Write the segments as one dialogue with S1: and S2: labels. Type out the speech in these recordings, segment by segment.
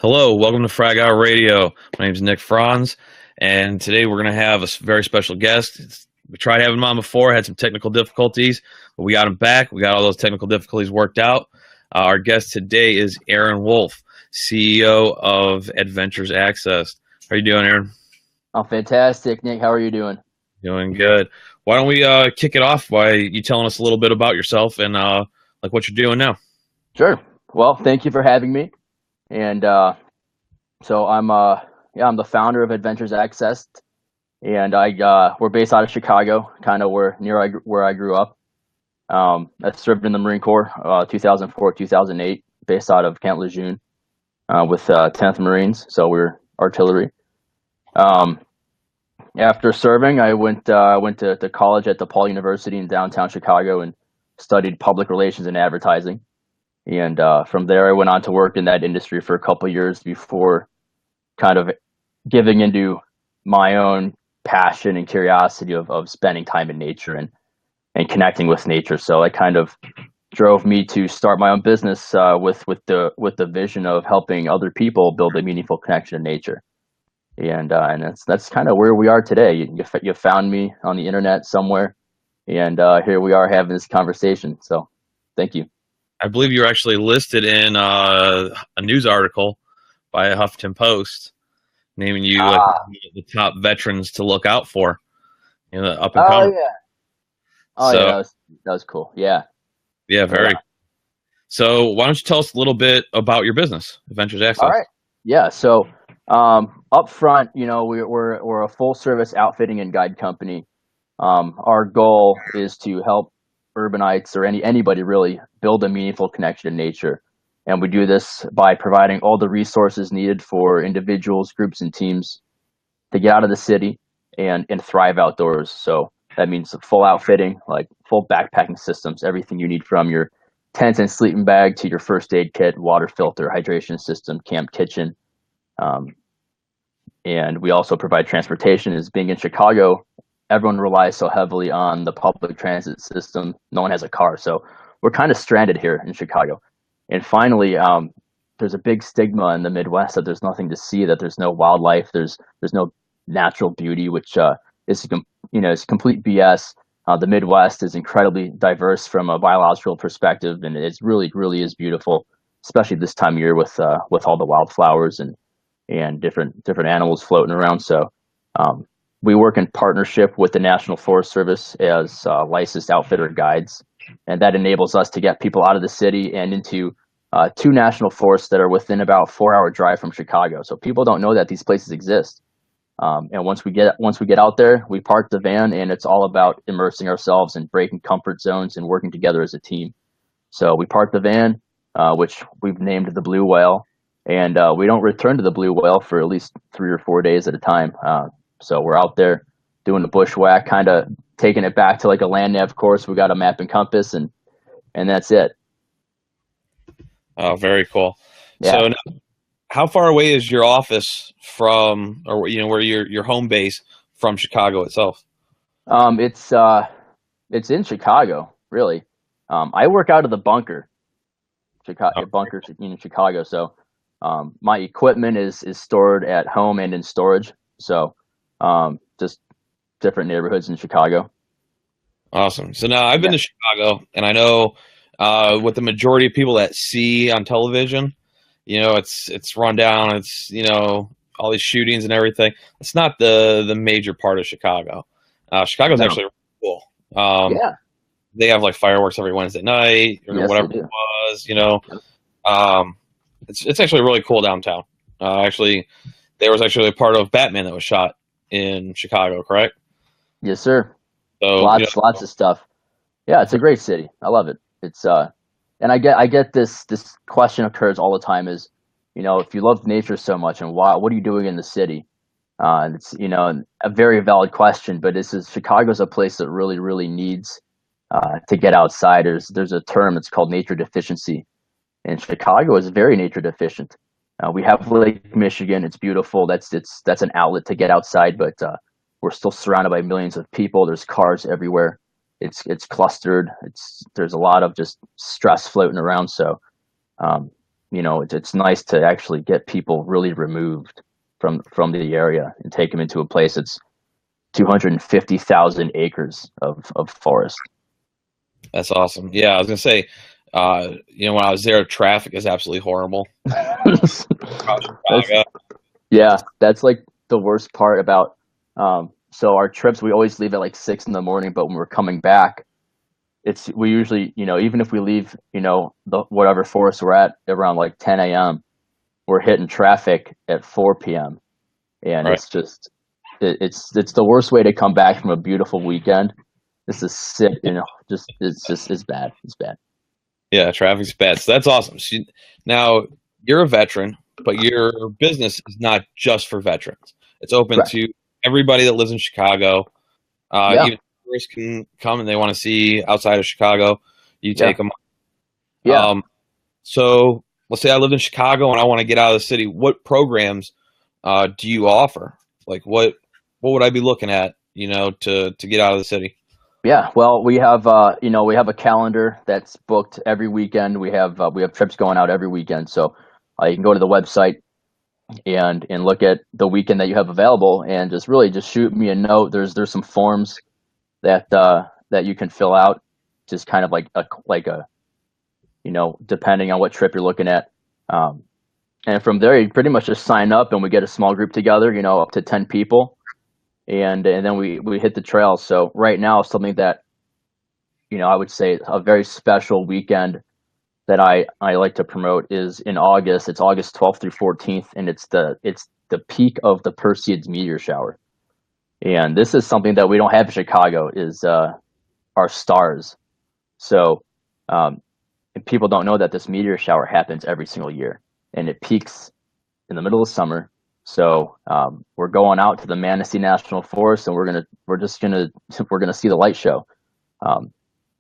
S1: Hello, welcome to Frag Radio. My name is Nick Franz, and today we're going to have a very special guest. We tried having him on before, had some technical difficulties, but we got him back. We got all those technical difficulties worked out. Our guest today is Aaron Wolf, CEO of Adventures Access. How are you doing, Aaron?
S2: Oh, fantastic, Nick. How are you doing?
S1: Doing good. Why don't we kick it off by you telling us a little bit about yourself and like what you're doing now?
S2: Sure. Well, thank you for having me. And so I'm the founder of Adventures Access, and we're based out of Chicago, kind of where I grew up. I served in the Marine Corps, 2004, 2008, based out of Camp Lejeune, with 10th Marines. So we're artillery. Um, After serving, I went to college at DePaul University in downtown Chicago and studied public relations and advertising. And from there, I went on to work in that industry for a couple of years before kind of giving into my own passion and curiosity of spending time in nature and connecting with nature. So that kind of drove me to start my own business with the vision of helping other people build a meaningful connection to nature. And that's kind of where we are today. You found me on the internet somewhere, and here we are having this conversation. So thank you.
S1: I believe you were actually listed in a news article by a Huffington Post, naming you like
S2: Ah,
S1: the top veterans to look out for, up and
S2: oh
S1: coming.
S2: yeah, oh yeah,
S1: So
S2: that was cool. Yeah,
S1: yeah,
S2: yeah.
S1: very. So why don't you tell us a little bit about your business, Adventures
S2: All
S1: Access?
S2: right. Yeah. So up front, we're a full service outfitting and guide company. Our goal is to help urbanites or anybody really build a meaningful connection to nature. And we do this by providing all the resources needed for individuals, groups, and teams to get out of the city and thrive outdoors. So that means full outfitting, like full backpacking systems, everything you need from your tent and sleeping bag to your first aid kit, water filter, hydration system, camp kitchen. Um, and we also provide transportation. As being in Chicago, everyone relies so heavily on the public transit system. No one has a car, so we're kind of stranded here in Chicago. And finally, there's a big stigma in the Midwest that there's nothing to see, that there's no wildlife, there's no natural beauty, which is complete BS. The Midwest is incredibly diverse from a biological perspective, and it's really is beautiful, especially this time of year with all the wildflowers and different animals floating around. So um, we work in partnership with the National Forest Service as licensed outfitter guides, and that enables us to get people out of the city and into two national forests that are within about 4 hour drive from Chicago. So people don't know that these places exist. And once we get out there, we park the van, and it's all about immersing ourselves and breaking comfort zones and working together as a team. So we park the van, which we've named the Blue Whale, and we don't return to the Blue Whale for at least 3 or 4 days at a time. So we're out there doing the bushwhack, kind of taking it back to like a land nav course. We got a map and compass, and that's it.
S1: Oh, very cool.
S2: Yeah.
S1: So now, how far away is your office from, or where your home base from Chicago itself?
S2: Um, it's uh, it's in Chicago, really. I work out of the
S1: Oh,
S2: bunker in Chicago. So my equipment is stored at home and in storage. So just different neighborhoods in Chicago.
S1: awesome. So now I've been
S2: Yeah.
S1: to Chicago, and I know what the majority of people that see on television, it's run down. It's all these shootings and everything. It's not the major part of Chicago. Chicago's
S2: No.
S1: actually really cool.
S2: Yeah.
S1: They have like fireworks every Wednesday night or
S2: Yes, they
S1: whatever it
S2: do.
S1: was. Um, it's actually really cool downtown. Actually, there was actually a part of Batman that was shot in Chicago, correct?
S2: Yes, sir.
S1: So
S2: Lots of stuff. Yeah, it's a great city. I love it. And I get this question occurs all the time is, if you love nature so much, and what are you doing in the city? And it's a very valid question, but this is Chicago's a place that really needs to get outside. There's a term, it's called nature deficiency, and Chicago is very nature deficient. We have Lake Michigan. It's beautiful. That's an outlet to get outside, but we're still surrounded by millions of people. There's cars everywhere. It's clustered. There's a lot of just stress floating around. So um, it's nice to actually get people really removed from the area and take them into a place that's 250,000 acres of forest.
S1: That's awesome. Yeah, I was gonna say, when I was there, traffic is absolutely horrible. Across
S2: That's
S1: Chicago.
S2: Yeah, that's like the worst part about so our trips we always leave at like 6 in the morning, but when we're coming back, we usually, even if we leave, the whatever forest we're at around like 10 a.m., we're hitting traffic at 4 p.m. And
S1: Right.
S2: it's just it's the worst way to come back from a beautiful weekend. This is sit just it's bad. It's bad.
S1: Yeah, traffic's bad. So that's awesome. Now you're a veteran, but your business is not just for veterans. It's open
S2: Correct.
S1: to everybody that lives in Chicago.
S2: Yeah.
S1: Even tourists can come and they want to see outside of Chicago. You
S2: Yeah.
S1: take them.
S2: Yeah.
S1: So let's say I live in Chicago and I want to get out of the city. What programs do you offer? Like what would I be looking at, to get out of the city?
S2: Yeah, well, we have a calendar that's booked every weekend. We have trips going out every weekend, so you can go to the website and look at the weekend that you have available, and just shoot me a note. There's some forms that you can fill out, just kind of like a depending on what trip you're looking at, um, and from there you pretty much just sign up, and we get a small group together, up to 10 people, and then we hit the trail. So right now, something that I would say a very special weekend that I like to promote is in August. It's August 12th through 14th, and it's the peak of the Perseids meteor shower. And this is something that we don't have in Chicago is our stars. So um, and people don't know that this meteor shower happens every single year, and it peaks in the middle of summer. So we're going out to the Manistee National Forest, and we're gonna see the light show. Um,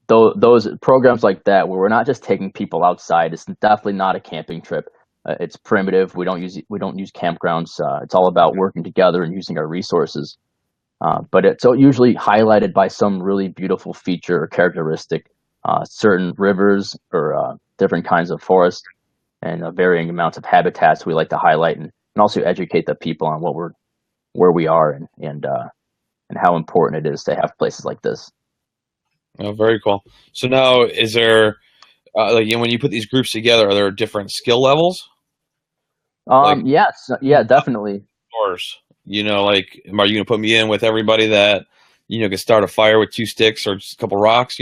S2: those programs like that where we're not just taking people outside, it's definitely not a camping trip. It's primitive. We don't use campgrounds. It's all about working together and using our resources. But it's usually highlighted by some really beautiful feature or characteristic, certain rivers or different kinds of forest and varying amounts of habitats we like to highlight, and also educate the people on where we are, and how important it is to have places like this.
S1: Oh, very cool. So now, is there when you put these groups together, are there different skill levels? Like
S2: Yes, yeah, definitely.
S1: yours, like are you gonna put me in with everybody that can start a fire with two sticks or just a couple rocks?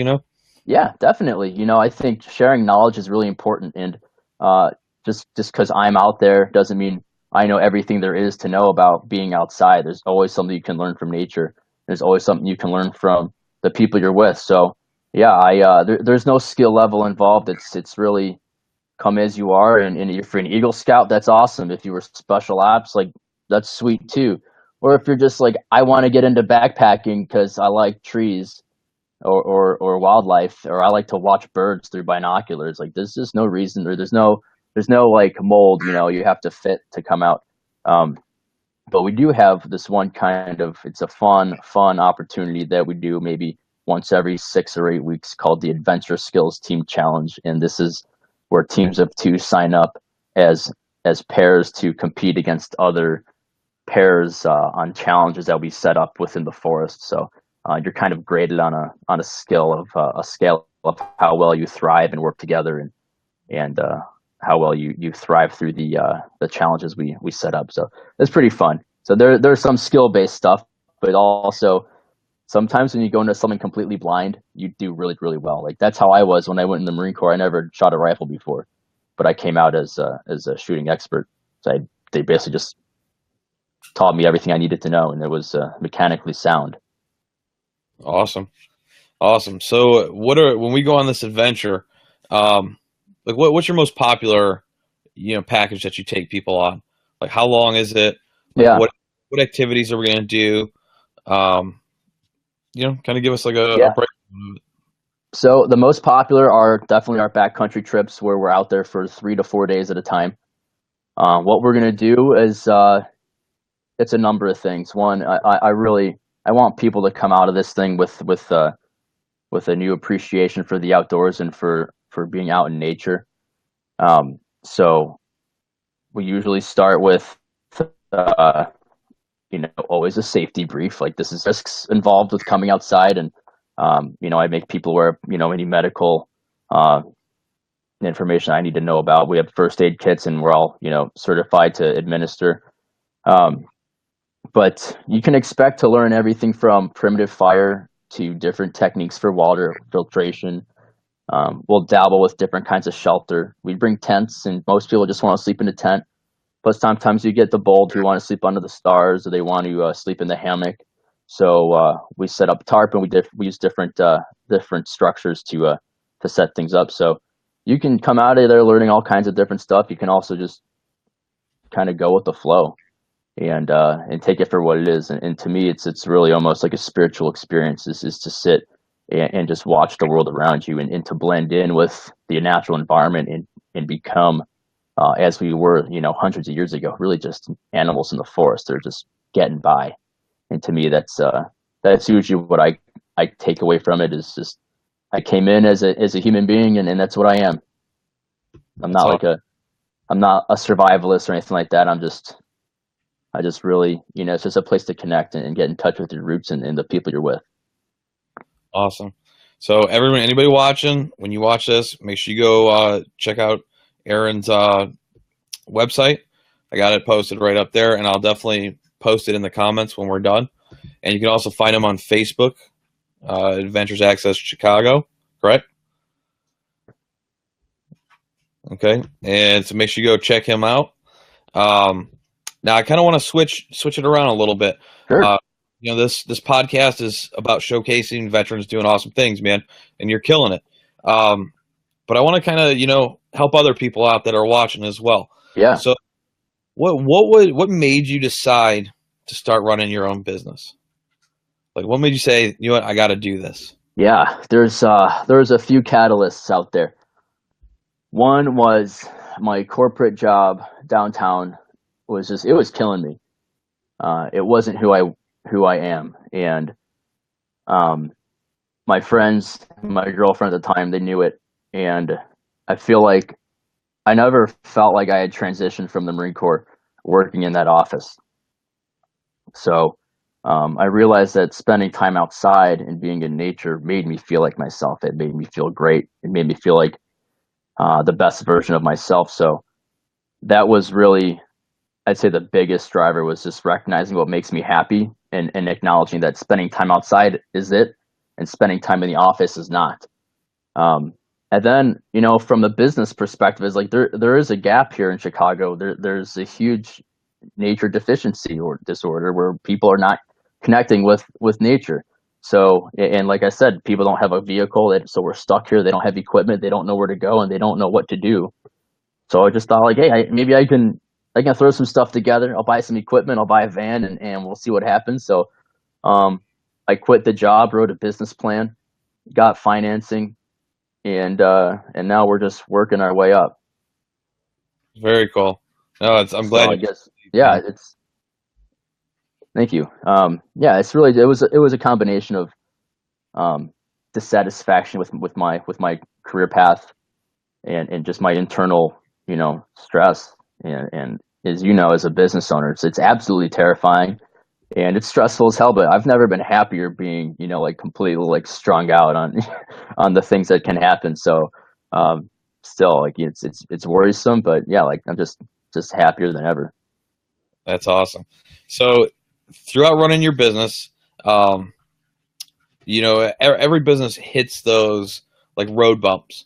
S2: Yeah, definitely. I think sharing knowledge is really important, and uh, just because I'm out there doesn't mean I know everything there is to know about being outside. There's always something you can learn from nature. There's always something you can learn from the people you're with. So, yeah, there's no skill level involved. It's really come as you are, and if you're an Eagle Scout, that's awesome. If you were special ops, like that's sweet too. Or if you're just like I want to get into backpacking because I like trees or wildlife, or I like to watch birds through binoculars. Like there's just no reason, or there's no like mold, you have to fit to come out. Um, but we do have this one kind of it's a fun opportunity that we do maybe once every 6 or 8 weeks called the Adventure Skills Team Challenge, and this is where teams of two sign up as pairs to compete against other pairs on challenges that we set up within the forest. So you're kind of graded on a scale of how well you thrive and work together, and how well you thrive through the challenges we set up. So it's pretty fun. So there's some skill based stuff, but also sometimes when you go into something completely blind, you do really really well. Like that's how I was when I went in the Marine Corps. I never shot a rifle before, but I came out as a shooting expert. So they basically just taught me everything I needed to know, and it was mechanically sound.
S1: Awesome. Awesome. So, when we go on this adventure, um, like what's your most popular, package that you take people on? Like, how long is it? Like,
S2: Yeah,
S1: what activities are we gonna do? Um, kind of give us like a
S2: yeah.
S1: break.
S2: So the most popular are definitely our backcountry trips where we're out there for 3 to 4 days at a time. What we're gonna do is it's a number of things. One, I want people to come out of this thing with a new appreciation for the outdoors and for being out in nature. So we usually start with, uh, always a safety brief. Like, this is risks involved with coming outside, and I make people aware of, any medical uh, information I need to know about. We have first aid kits, and we're all, certified to administer. Um, but you can expect to learn everything from primitive fire to different techniques for water filtration. We'll dabble with different kinds of shelter. We bring tents, and most people just want to sleep in a tent. But sometimes you get the bold who want to sleep under the stars, or they want to sleep in the hammock. So we set up tarp, and we use different structures to set things up. So you can come out of there learning all kinds of different stuff. You can also just kind of go with the flow and take it for what it is. And to me, it's really almost like a spiritual experience. Is to sit and just watch the world around you, and to blend in with the natural environment, and become as we were, hundreds of years ago, really just animals in the forest. They're just getting by. And to me, that's usually what I take away from it. Is just, I came in as a human being, and that's what I am. I'm not like I'm not a survivalist or anything like that. I just really, it's just a place to connect and get in touch with your roots and the people you're with.
S1: Awesome. So everyone, anybody watching, when you watch this, make sure you go check out Aaron's website. I got it posted right up there, and I'll definitely post it in the comments when we're done. And you can also find him on Facebook, Adventures Access Chicago, correct? Okay, and so make sure you go check him out. Now I kind of want to switch it around a little bit.
S2: Sure.
S1: This podcast is about showcasing veterans doing awesome things, man, and you're killing it. But I want to kind of help other people out that are watching as well.
S2: Yeah.
S1: So what made you decide to start running your own business? Like, what made you say, you know what, I got to do this?
S2: Yeah, there's a few catalysts out there. One was my corporate job downtown it was killing me. It wasn't who I am, and my friends, my girlfriend at the time, they knew it, and I feel like I never felt like I had transitioned from the Marine Corps working in that office. So I realized that spending time outside and being in nature made me feel like myself. It made me feel great. It made me feel like the best version of myself. So that was really, I'd say, the biggest driver, was just recognizing what makes me happy, and acknowledging that spending time outside is it, and spending time in the office is not. And then, from a business perspective, is like there is a gap here in Chicago. There's a huge nature deficiency or disorder where people are not connecting with nature. So, and like I said, people don't have a vehicle, so we're stuck here. They don't have equipment. They don't know where to go, and they don't know what to do. So I just thought, like, hey, maybe I can throw some stuff together. I'll buy some equipment. I'll buy a van, and we'll see what happens. So I quit the job, wrote a business plan, got financing, and now we're just working our way up.
S1: Very cool. No, I'm glad.
S2: So I guess, yeah, it's. Thank you. Yeah, it's really, it was a combination of dissatisfaction with my career path, and just my internal stress, and as as a business owner, it's absolutely terrifying, and it's stressful as hell. But I've never been happier being like completely like strung out on on the things that can happen. So still, like, it's worrisome, but yeah, like, I'm just happier than ever.
S1: That's awesome. So throughout running your business, every business hits those like road bumps.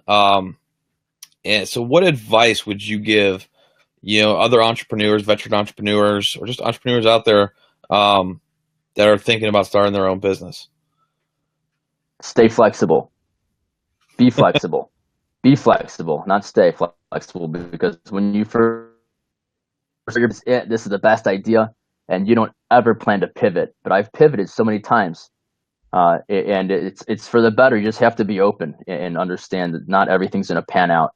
S1: And so what advice would you give, other entrepreneurs, veteran entrepreneurs, or just entrepreneurs out there that are thinking about starting their own business?
S2: Stay flexible. Be flexible. Be flexible, not stay flexible, because when you first this is the best idea, and you don't ever plan to pivot. But I've pivoted so many times, and it's for the better. You just have to be open and understand that not everything's going to pan out.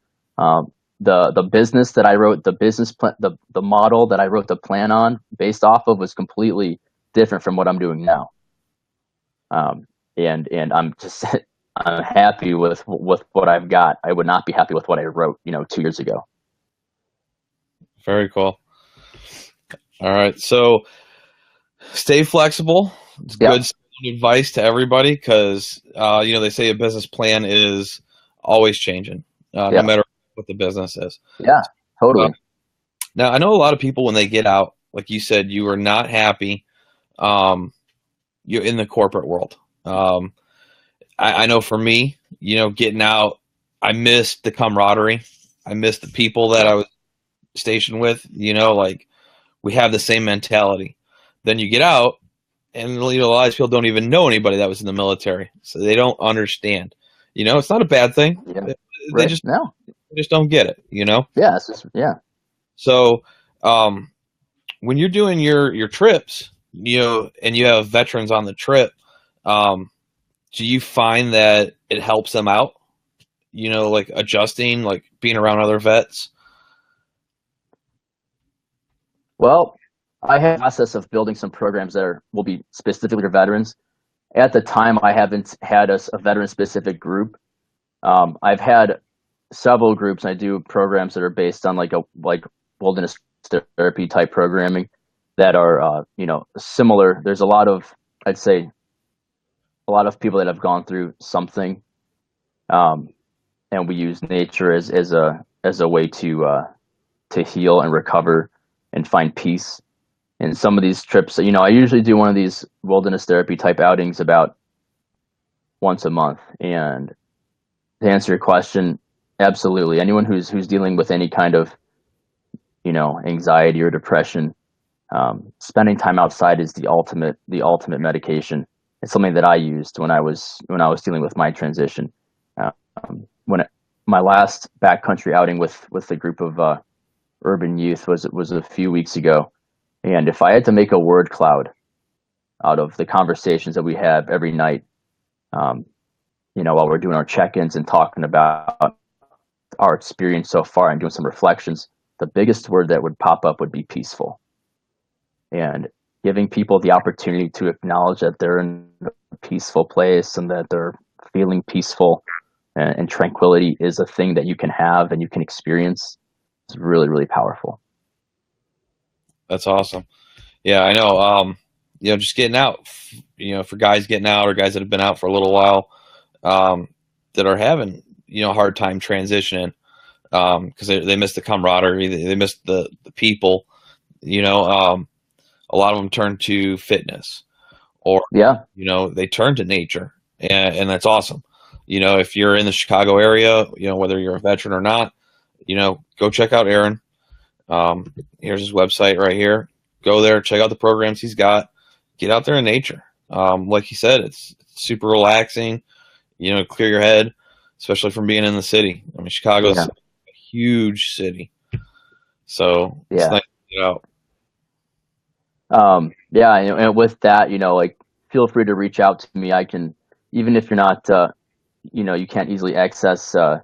S2: The business that I wrote, the business plan, the model that I wrote the plan on based off of, was completely different from what I'm doing now. And I'm I'm happy with what I've got. I would not be happy with what I wrote, 2 years ago.
S1: Very cool. All right. So stay flexible. It's good
S2: Yep.
S1: advice to everybody because, they say a business plan is always changing, no
S2: Yep.
S1: matter what the business is.
S2: Yeah.
S1: Uh,
S2: Totally.
S1: Now, I know a lot of people when they get out, like you said, you are not happy. Um, you're in the corporate world. I know for me, getting out, I missed the camaraderie. I missed the people that I was stationed with. Like we have the same mentality. Then you get out, and a lot of people don't even know anybody that was in the military, so they don't understand. It's not a bad thing.
S2: Yeah.
S1: They
S2: Right.
S1: just
S2: No.
S1: don't get it.
S2: Yeah. It's just, yeah.
S1: So when you're doing your trips, and you have veterans on the trip, um, do you find that it helps them out? Like adjusting, like being around other vets.
S2: Well, I have a process of building some programs that will be specifically for veterans. At the time, I haven't had a veteran specific group. I've had several groups. And I do programs that are based on like wilderness therapy type programming that are similar. There's a lot of, I'd say, a lot of people that have gone through something, um, and we use nature as a way to heal and recover and find peace. And some of these trips, I usually do one of these wilderness therapy type outings about once a month. And to answer your question, absolutely. Anyone who's dealing with any kind of anxiety or depression, spending time outside is the ultimate medication. It's something that I used when I was dealing with my transition. When my last backcountry outing with a group of urban youth was a few weeks ago, and if I had to make a word cloud out of the conversations that we have every night, um, while we're doing our check-ins and talking about our experience so far and doing some reflections, the biggest word that would pop up would be peaceful. And giving people the opportunity to acknowledge that they're in a peaceful place and that they're feeling peaceful, and tranquility is a thing that you can have and you can experience. It's really, really powerful.
S1: That's awesome. Yeah, I know. Just getting out. For guys getting out or guys that have been out for a little while, that are having a hard time transitioning because they miss the camaraderie, they miss the people. A lot of them turn to fitness, or
S2: Yeah.
S1: they turn to nature, and that's awesome. If you're in the Chicago area, whether you're a veteran or not, go check out Aaron. Here's his website right here. Go there, check out the programs he's got. Get out there in nature. Like he said, it's super relaxing. Clear your head, especially from being in the city. I mean, Chicago's
S2: Yeah.
S1: a huge city, so it's
S2: Yeah.
S1: nice to get out.
S2: Yeah. And with that, like, feel free to reach out to me. I can, even if you're not, you can't easily access, a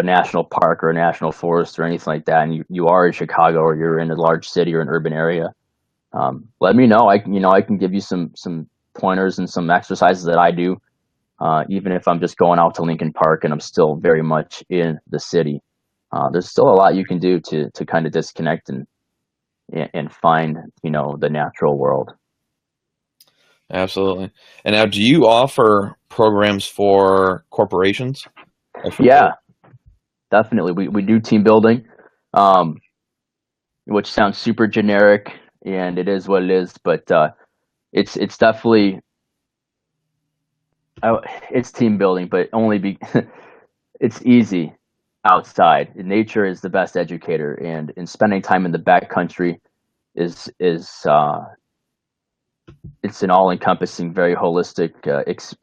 S2: national park or a national forest or anything like that, and you are in Chicago or you're in a large city or an urban area, let me know. I can give you some pointers and some exercises that I do, even if I'm just going out to Lincoln Park and I'm still very much in the city. There's still a lot you can do to kind of disconnect and find the natural world.
S1: Absolutely. And now, do you offer programs for corporations? Or for
S2: Yeah, definitely. We do team building, um, which sounds super generic, and it is what it is. But it's definitely it's team building, but only be it's easy outside. Nature is the best educator, and in spending time in the backcountry is it's an all-encompassing, very holistic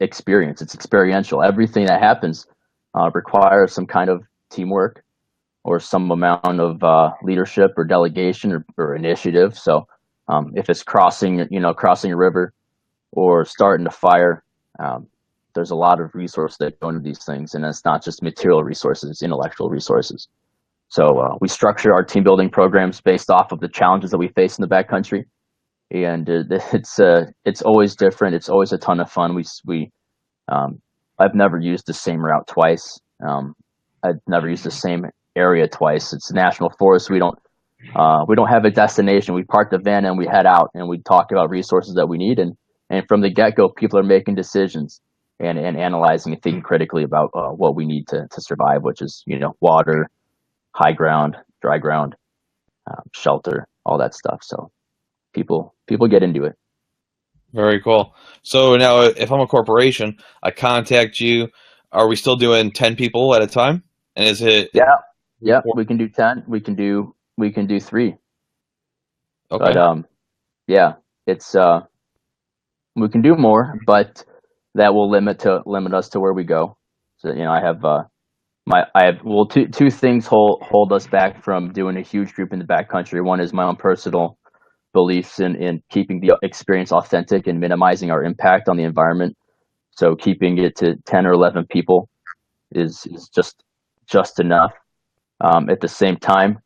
S2: experience. It's experiential. Everything that happens requires some kind of teamwork or some amount of leadership or delegation or initiative. So if it's crossing a river or starting a fire, um, there's a lot of resources that go into these things, and it's not just material resources; it's intellectual resources. So we structure our team building programs based off of the challenges that we face in the backcountry, and it's always different. It's always a ton of fun. Um, I've never used the same route twice. I've never used the same area twice. It's a national forest. We don't We don't have a destination. We park the van and we head out and we talk about resources that we need. And from the get-go, people are making decisions and analyzing and thinking critically about what we need to survive, which is, water, high ground, dry ground, shelter, all that stuff. So people get into it.
S1: Very cool. So now, if I'm a corporation, I contact you. Are we still doing 10 people at a time? And is it?
S2: Yeah. Yeah. We can do 10. We can do 3.
S1: Okay.
S2: But yeah, it's we can do more, but that will limit us to where we go. So I have two things hold us back from doing a huge group in the backcountry. One is my own personal beliefs in keeping the experience authentic and minimizing our impact on the environment. So keeping it to 10 or 11 people is just enough. At the same time,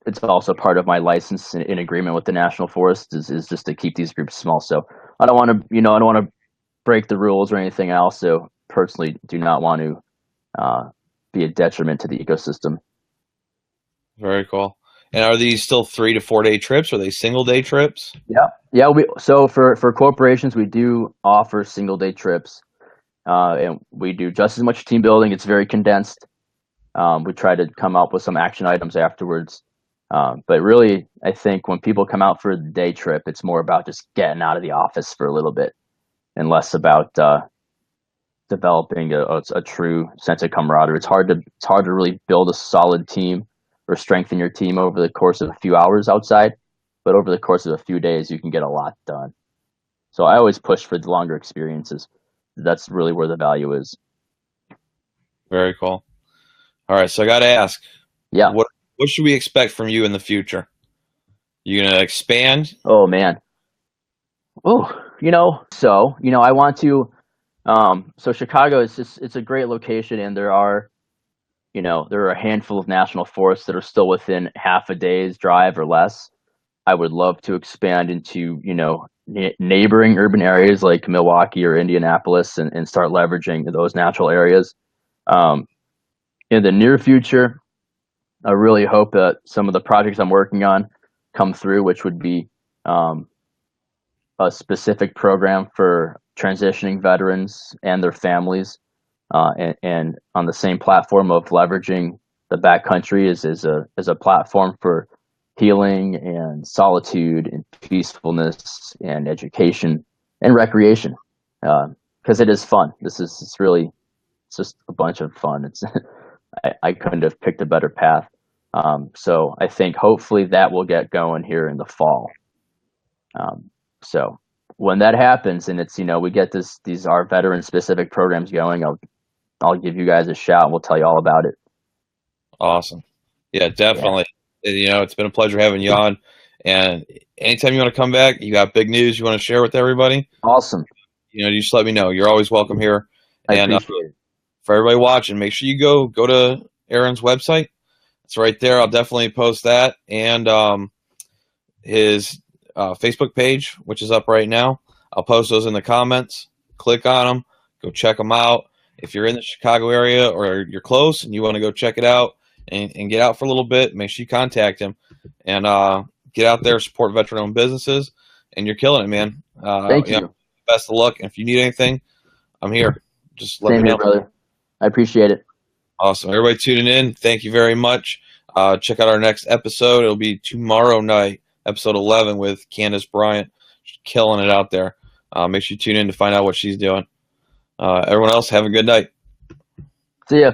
S2: it's also part of my license in agreement with the National Forest is just to keep these groups small. So I don't want to, I don't want to break the rules or anything. I also personally do not want to be a detriment to the ecosystem.
S1: Very cool. And are these still 3 to 4 day trips? Are they single day trips?
S2: Yeah. So for corporations, we do offer single day trips, and we do just as much team building. It's very condensed. We try to come up with some action items afterwards. But really, I think when people come out for the day trip, it's more about just getting out of the office for a little bit and less about developing a true sense of camaraderie. It's hard to really build a solid team or strengthen your team over the course of a few hours outside, but over the course of a few days, you can get a lot done. So I always push for the longer experiences. That's really where the value is.
S1: Very cool. All right, so I got to ask,
S2: Yeah.
S1: what should we expect from you in the future? You gonna expand?
S2: Oh man. Oh, I want to. So Chicago is it's a great location, and there are a handful of national forests that are still within half a day's drive or less. I would love to expand into neighboring urban areas like Milwaukee or Indianapolis and start leveraging those natural areas. In the near future, I really hope that some of the projects I'm working on come through, which would be a specific program for transitioning veterans and their families, and on the same platform of leveraging the backcountry as a platform for healing and solitude and peacefulness and education and recreation, because it is fun. It's just a bunch of fun. I couldn't have picked a better path. So I think hopefully that will get going here in the fall. So when that happens and it's, we get these our veteran specific programs going, I'll give you guys a shout and we'll tell you all about it.
S1: Awesome. Yeah, definitely. Yeah. It's been a pleasure having you on. And anytime you want to come back, you got big news you want to share with everybody.
S2: Awesome.
S1: You just let me know. You're always welcome here.
S2: I appreciate it.
S1: For everybody watching, make sure you go to Aaron's website. It's right there. I'll definitely post that and his Facebook page, which is up right now. I'll post those in the comments. Click on them. Go check them out. If you're in the Chicago area or you're close and you want to go check it out and get out for a little bit, make sure you contact him and get out there, support veteran-owned businesses, and you're killing it, man.
S2: Thank you.
S1: Best of luck. And if you need anything, I'm here. Just let me know,
S2: brother. I appreciate it.
S1: Awesome. Everybody tuning in, thank you very much. Check out our next episode. It'll be tomorrow night, episode 11 with Candace Bryant. She's killing it out there. Make sure you tune in to find out what she's doing. Everyone else, have a good night.
S2: See ya.